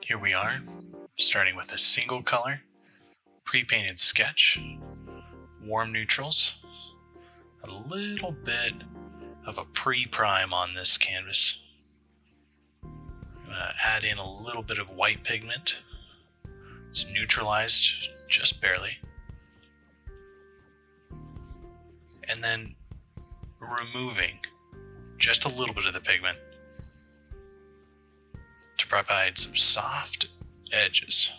Here we are, starting with a single color, pre-painted sketch, warm neutrals, a little bit of a pre-prime on this canvas. I'm going to add in a little bit of white pigment. It's neutralized just barely. And then removing just a little bit of the pigment to provide some soft edges.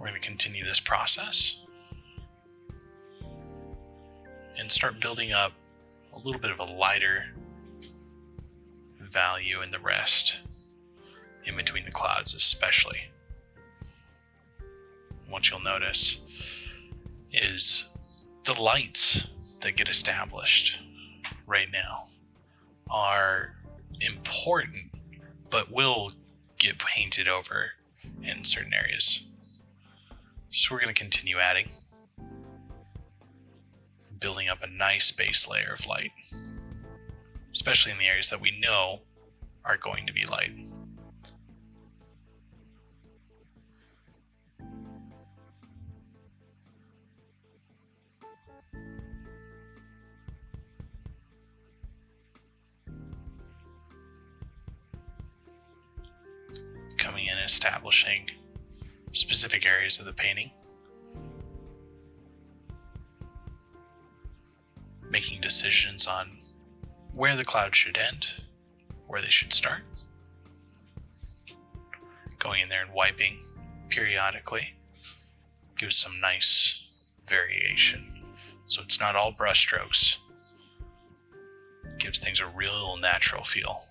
We're going to continue this process and start building up a little bit of a lighter value in the rest, in between the clouds especially. What you'll notice is the lights that get established right now are important, but will get painted over in certain areas. So we're going to continue adding, building up a nice base layer of light, especially in the areas that we know are going to be light. Coming in, establishing specific areas of the painting, making decisions on where the clouds should end, where they should start, going in there and wiping periodically gives some nice variation, so it's not all brush strokes. It gives things a real natural feel.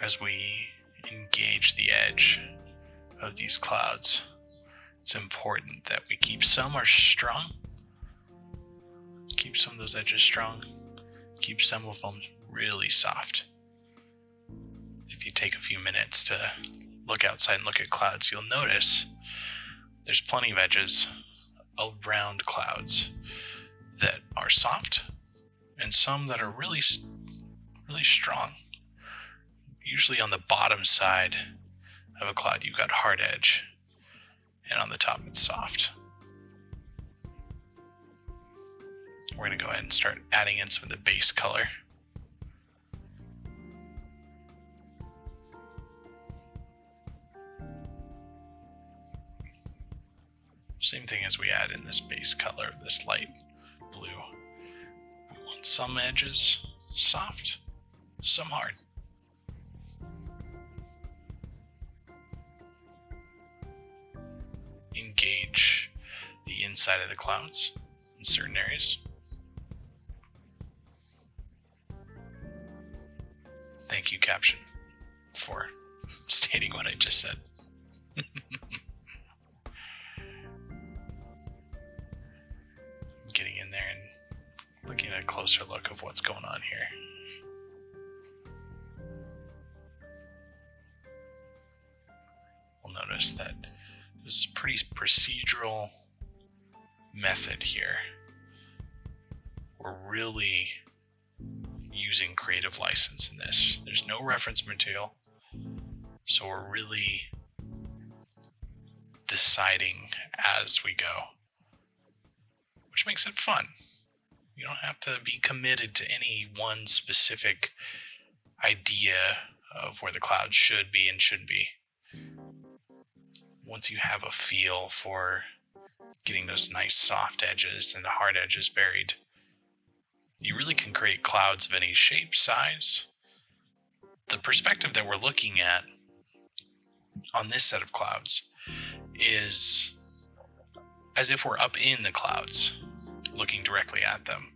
As we engage the edge of these clouds, it's important that we keep some are strong, keep some of those edges strong, keep some of them really soft. If you take a few minutes to look outside and look at clouds, you'll notice there's plenty of edges around clouds that are soft and some that are really strong. Usually on the bottom side of a cloud, you've got hard edge, and on the top it's soft. We're going to go ahead and start adding in some of the base color. Same thing as we add in this base color of this light blue. We want some edges soft, some hard. Engage the inside of the clouds in certain areas. Thank you, caption, for stating what I just said. Getting in there and looking at a closer look of what's going on here. We'll notice that this is a pretty procedural method here. We're really using creative license in this. There's no reference material, so we're really deciding as we go, which makes it fun. You don't have to be committed to any one specific idea of where the clouds should be and shouldn't be. Once you have a feel for getting those nice soft edges and the hard edges buried, you really can create clouds of any shape, size. The perspective that we're looking at on this set of clouds is as if we're up in the clouds, looking directly at them.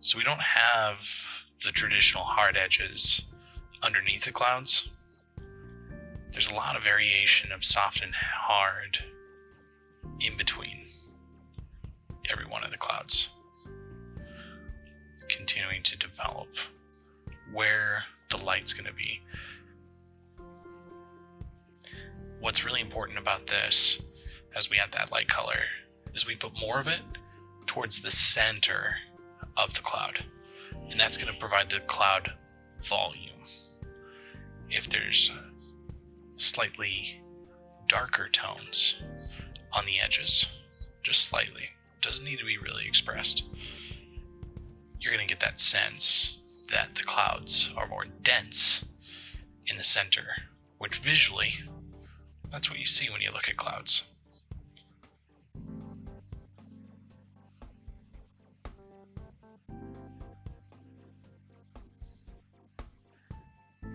So we don't have the traditional hard edges underneath the clouds, there's a lot of variation of soft and hard in between every one of the clouds, continuing to develop where the light's going to be. What's really important about this, as we add that light color, is we put more of it towards the center of the cloud, and that's going to provide the cloud volume. If there's slightly darker tones on the edges, just slightly, doesn't need to be really expressed, you're going to get that sense that the clouds are more dense in the center, which visually, that's what you see when you look at clouds.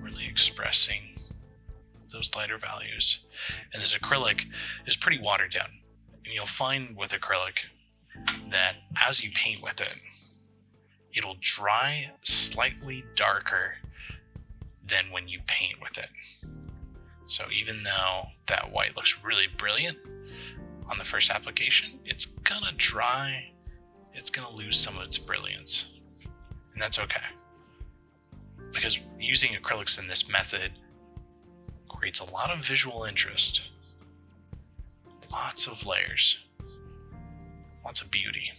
Really expressing those lighter values. And this acrylic is pretty watered down. And you'll find with acrylic that as you paint with it, it'll dry slightly darker than when you paint with it. So even though that white looks really brilliant on the first application, it's gonna dry, it's gonna lose some of its brilliance. And that's okay. Because using acrylics in this method creates a lot of visual interest, lots of layers, lots of beauty.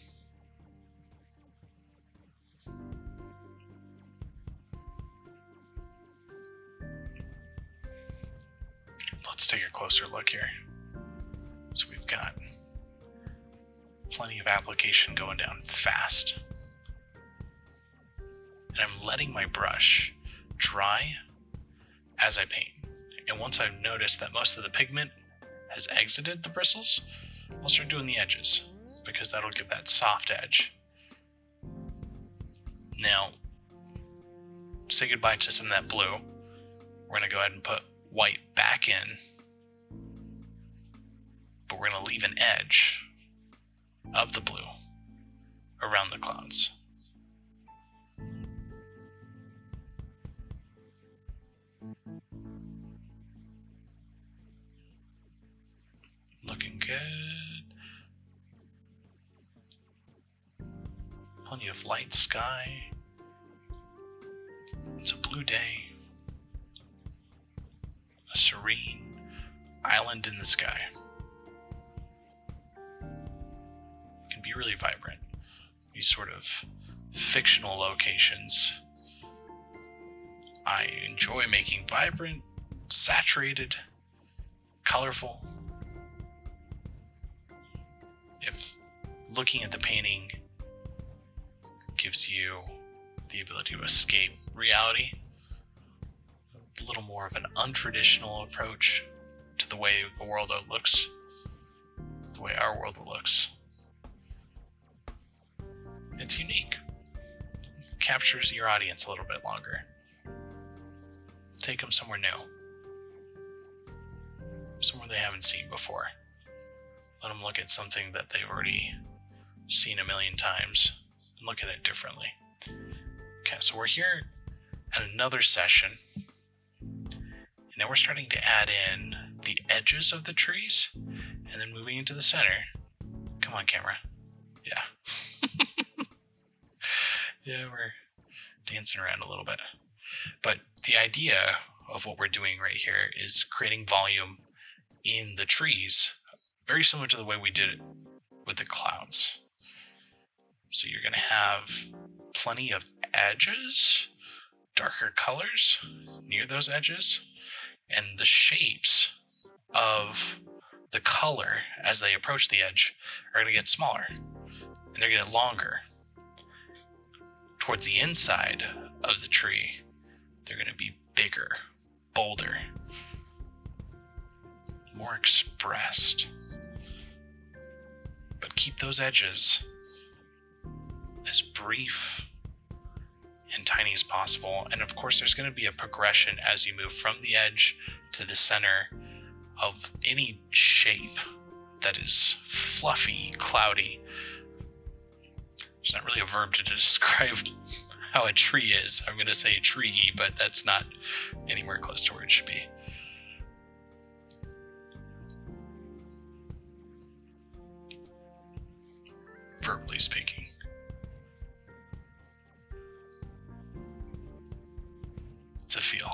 Let's take a closer look here. So we've got plenty of application going down fast. And I'm letting my brush dry as I paint. And once I've noticed that most of the pigment has exited the bristles, I'll start doing the edges, because that'll give that soft edge. Now, say goodbye to some of that blue. We're going to go ahead and put white back in, but we're going to leave an edge of the blue around the clouds. Looking good. Plenty of light sky. It's a blue day. A serene island in the sky. It can be really vibrant. These sort of fictional locations. I enjoy making vibrant, saturated, colorful. If looking at the painting gives you the ability to escape reality, a little more of an untraditional approach to the way the world looks, the way our world looks. It's unique. It captures your audience a little bit longer. Take them somewhere new. Somewhere they haven't seen before. Let them look at something that they've already seen a million times and look at it differently. Okay, so we're here at another session. And now we're starting to add in the edges of the trees and then moving into the center. Come on, camera. Yeah. Yeah, we're dancing around a little bit. But the idea of what we're doing right here is creating volume in the trees, very similar to the way we did it with the clouds. So you're going to have plenty of edges, darker colors near those edges, and the shapes of the color as they approach the edge are going to get smaller, and they're going to get longer. Towards the inside of the tree, they're going to be bigger, bolder, more expressed. But keep those edges as brief and tiny as possible. And of course, there's going to be a progression as you move from the edge to the center of any shape that is fluffy, cloudy. There's not really a verb to describe how a tree is. I'm going to say tree, but that's not anywhere close to where it should be. Verbally speaking. It's a feel.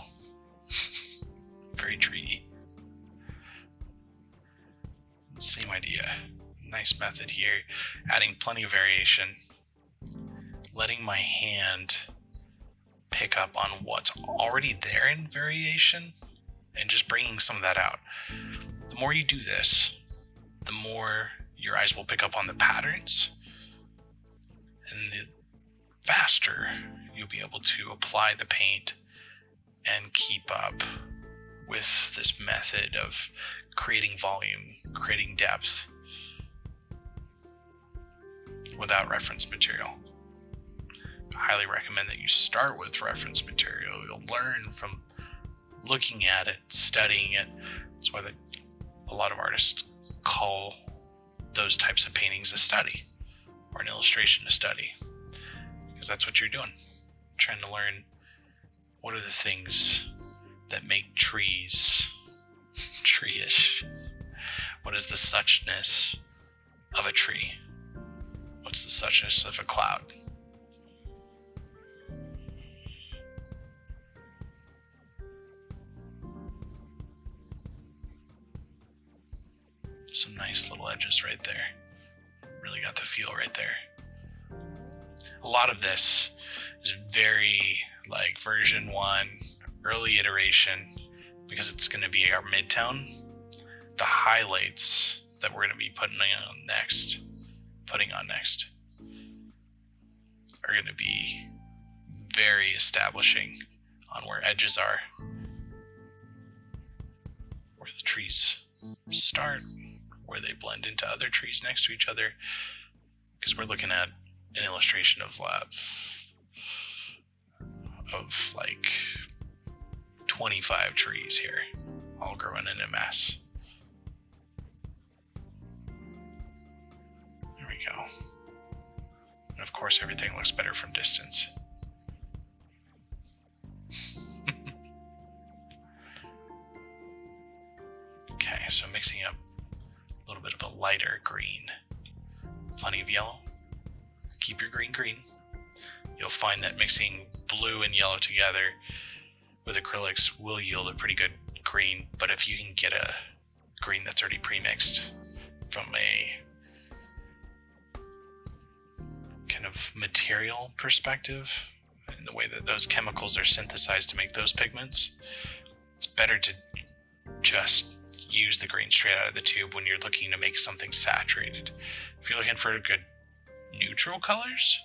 Very treaty. Same idea. Nice method here. Adding plenty of variation. Letting my hand pick up on what's already there in variation and just bringing some of that out. The more you do this, the more your eyes will pick up on the patterns, and the faster you'll be able to apply the paint and keep up with this method of creating volume, creating depth without reference material. I highly recommend that you start with reference material. You'll learn from looking at it, studying it. That's why a lot of artists call those types of paintings a study or an illustration a study, because that's what you're doing. Trying to learn what are the things that make trees tree-ish. What is the suchness of a tree? What's the suchness of a cloud? Some nice little edges right there. Really got the feel right there. A lot of this is very like version 1, early iteration, because it's going to be our midtone. The highlights that we're going to be putting on next are going to be very establishing on where edges are, where the trees start, where they blend into other trees next to each other, because we're looking at an illustration of like 25 trees here, all growing in a mass. There we go. And of course, everything looks better from distance. Okay, so mixing up a little bit of a lighter green, plenty of yellow. Keep your green green. You'll find that mixing blue and yellow together with acrylics will yield a pretty good green, but if you can get a green that's already pre-mixed from a kind of material perspective, in the way that those chemicals are synthesized to make those pigments, it's better to just use the green straight out of the tube when you're looking to make something saturated. If you're looking for good neutral colors,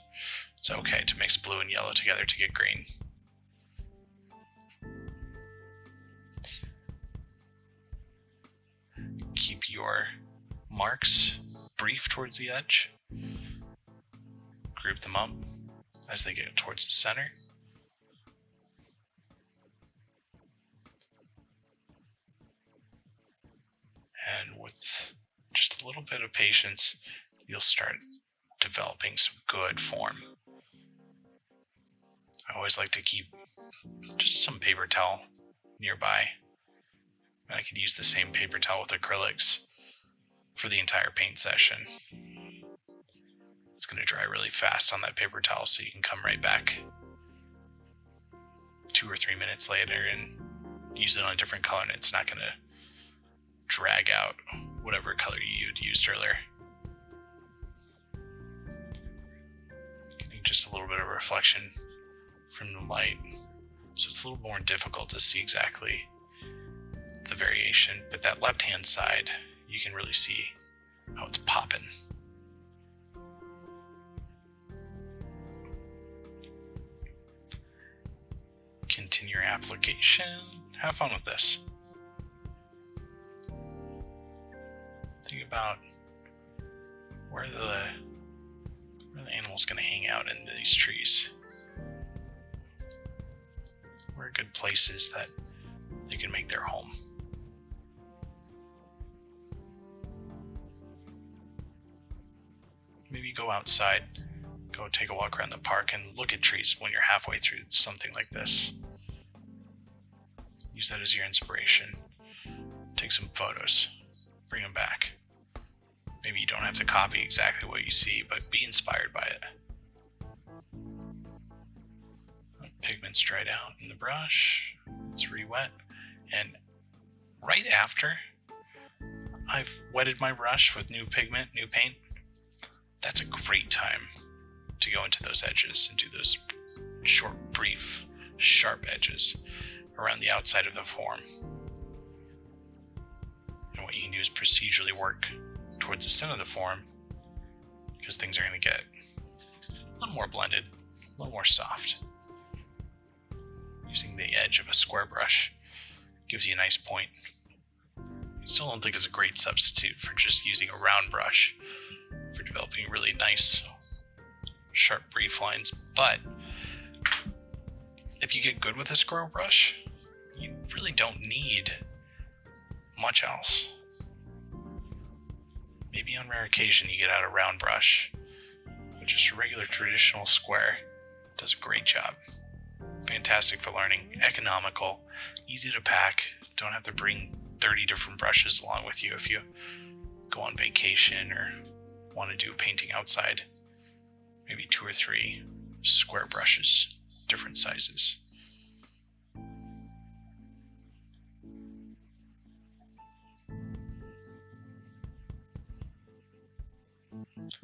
it's okay to mix blue and yellow together to get green. Keep your marks brief towards the edge. Group them up as they get towards the center. And with just a little bit of patience, you'll start developing some good form. I always like to keep just some paper towel nearby. And I could use the same paper towel with acrylics for the entire paint session. It's going to dry really fast on that paper towel, so you can come right back 2 or 3 minutes later and use it on a different color, and it's not going to drag out whatever color you had used earlier. Getting just a little bit of reflection from the light, so it's a little more difficult to see exactly the variation, but that left hand side you can really see how it's popping. Continue your application. Have fun with this. Think about where the animal's going to hang out in these trees. Where are good places that they can make their home. Maybe go outside, go take a walk around the park and look at trees when you're halfway through something like this. Use that as your inspiration. Take some photos. Bring them back. Maybe you don't have to copy exactly what you see, but be inspired by it. Pigment's dried out in the brush. It's re-wet. And right after I've wetted my brush with new pigment, new paint, that's a great time to go into those edges and do those short, brief, sharp edges around the outside of the form. And what you can do is procedurally work towards the center of the form, because things are going to get a little more blended, a little more soft. Using the edge of a square brush gives you a nice point. I still don't think it's a great substitute for just using a round brush for developing really nice, sharp, brief lines. But if you get good with a square brush, you really don't need much else. Maybe on rare occasion you get out a round brush, but just a regular traditional square does a great job. Fantastic for learning, economical, easy to pack, don't have to bring 30 different brushes along with you if you go on vacation or want to do painting outside. Maybe 2 or 3 square brushes, different sizes.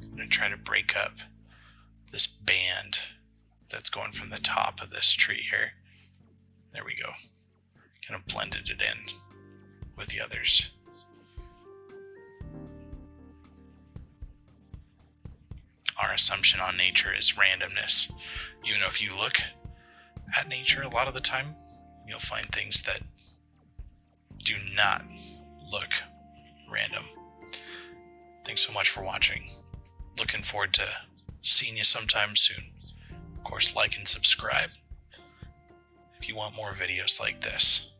I'm going to try to break up this band that's going from the top of this tree here. There we go. Kind of blended it in with the others. Our assumption on nature is randomness. Even if you look at nature a lot of the time, you'll find things that do not look random. Thanks so much for watching. Looking forward to seeing you sometime soon. Of course, like and subscribe if you want more videos like this.